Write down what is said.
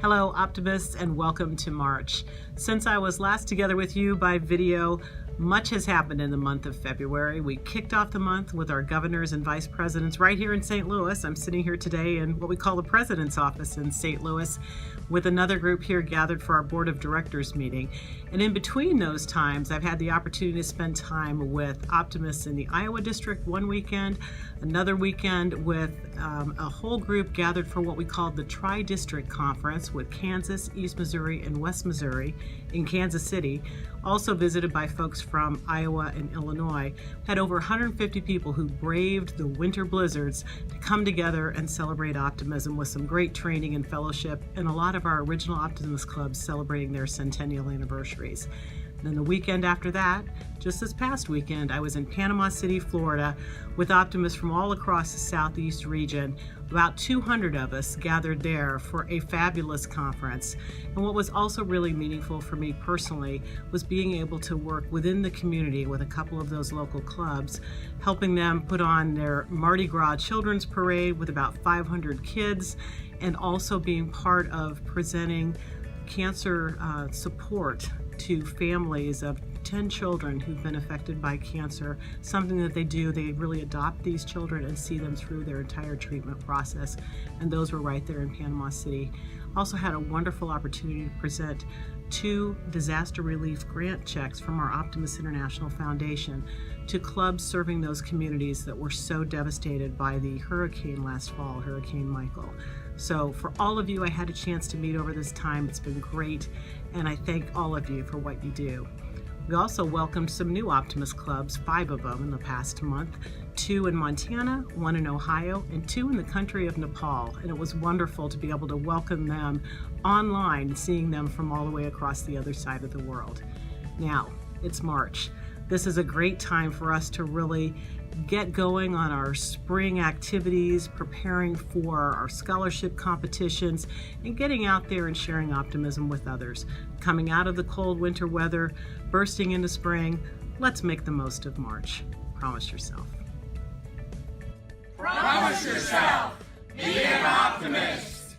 Hello, optimists, and welcome to March. Since I was last together with you by video, much has happened in the month of February. We kicked off the month with our governors and vice presidents right here in St. Louis. I'm sitting here today in what we call the president's office in St. Louis with another group here gathered for our board of directors meeting. And in between those times, I've had the opportunity to spend time with optimists in the Iowa district one weekend, another weekend with a whole group gathered for what we called the Tri-District Conference with Kansas, East Missouri, and West Missouri in Kansas City, also visited by folks from Iowa and Illinois. Had over 150 people who braved the winter blizzards to come together and celebrate optimism with some great training and fellowship, and a lot of our original Optimist clubs celebrating their centennial anniversaries. Then the weekend after that, just this past weekend, I was in Panama City, Florida, with optimists from all across the Southeast region. About 200 of us gathered there for a fabulous conference. And what was also really meaningful for me personally was being able to work within the community with a couple of those local clubs, helping them put on their Mardi Gras Children's Parade with about 500 kids, and also being part of presenting cancer support to families of 10 children who've been affected by cancer. Something that they do, they really adopt these children and see them through their entire treatment process. And those were right there in Panama City. Also had a wonderful opportunity to present 2 disaster relief grant checks from our Optimist International Foundation to clubs serving those communities that were so devastated by the hurricane last fall, Hurricane Michael. So for all of you I had a chance to meet over this time, it's been great, and I thank all of you for what you do. We also welcomed some new Optimist clubs, 5 of them in the past month, 2 in Montana, 1 in Ohio, and 2 in the country of Nepal. And it was wonderful to be able to welcome them online, seeing them from all the way across the other side of the world. Now, it's March. This is a great time for us to really get going on our spring activities, preparing for our scholarship competitions, and getting out there and sharing optimism with others. Coming out of the cold winter weather, bursting into spring, let's make the most of March. Promise yourself. Promise yourself. Be an optimist.